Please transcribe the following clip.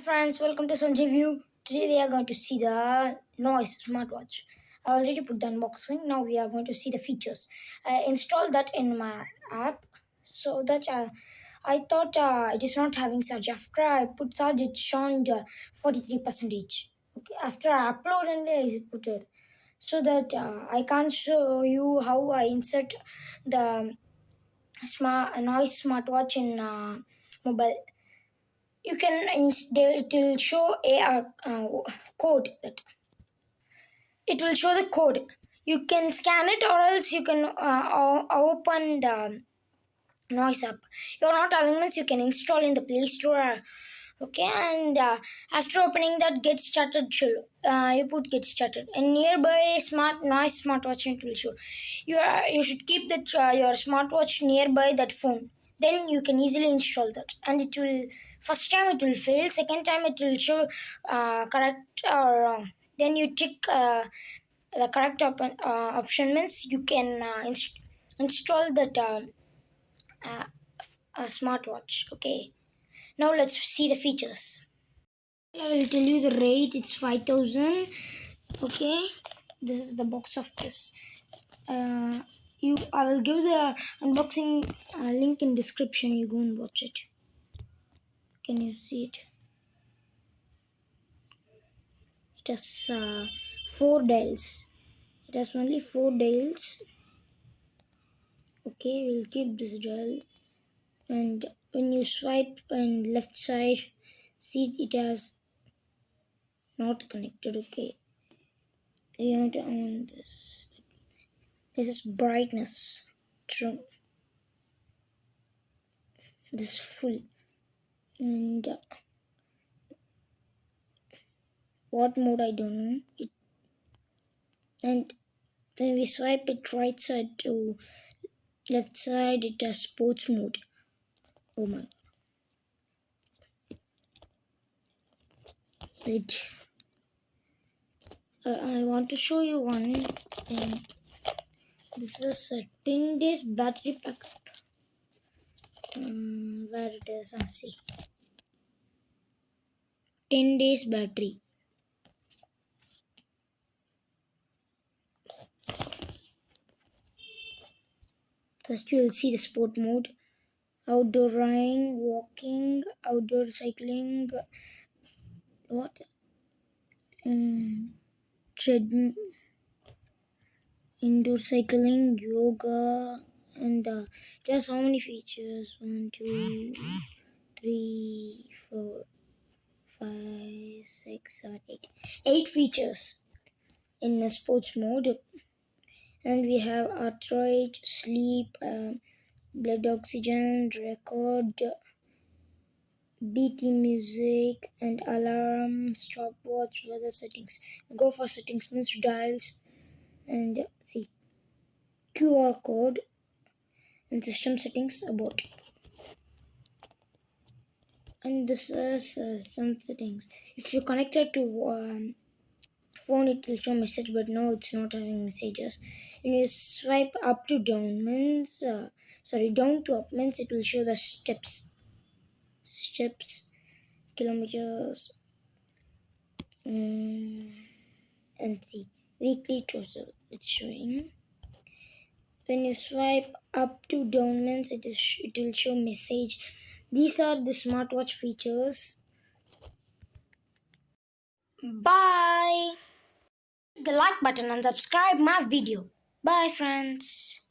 Hi friends, welcome to Sanjay View. Today we are going to see the Noise Smartwatch. I already put the unboxing. Now we are going to see the features. I installed that in my app so that I thought it is not having surge. After I put surge, it showed 43%. Okay, after I upload and I put it so that I can't show you how I insert the Noise Smartwatch in mobile. You can it will show a code that it will show the code. You can scan it or else you can open the noise app. You're not having this, you can install in the play store. Okay, and after opening that, get started show. You put get started and nearby smart noise smartwatch, it will show. You should keep that your smartwatch nearby that phone, then you can easily install that. And it will, first time it will fail, second time it will show correct or wrong. Then you tick the correct option, means you can install that uh, smartwatch. Okay, now let's see the features. I will tell you the rate. It's 5,000. Okay, this is the box of this. I will give the unboxing link in description. You go and watch it. Can you see it? It has 4 dials. It has only 4 dials. Okay, we'll keep this dial. And when you swipe on left side, see it has not connected. Okay, you have to on this. This is brightness. True. This full. And what mode I don't know. And then we swipe it right side to left side. It has sports mode. Oh my god. Wait. I want to show you one thing. This is a 10 days battery backup. Where it is, see. 10 days battery. First you will see the sport mode. Outdoor running, walking, outdoor cycling, what? Treadmill, indoor cycling, yoga, and it has how many features? 1, 2, 3, 4, 5, 6, 7, 8. 8 features in the sports mode. And we have heart rate, sleep, blood oxygen, record, BT music, and alarm, stopwatch, weather settings. Go for settings means dials, and see QR code and system settings about. And this is some settings. If you connect it to phone, it will show message, but no, it's not having messages. When you swipe up to down means down to up means it will show the steps, kilometers, and the weekly total it's showing. When you swipe up to down means it will show message. These are the smartwatch features. Bye. Hit the like button and subscribe my video. Bye friends.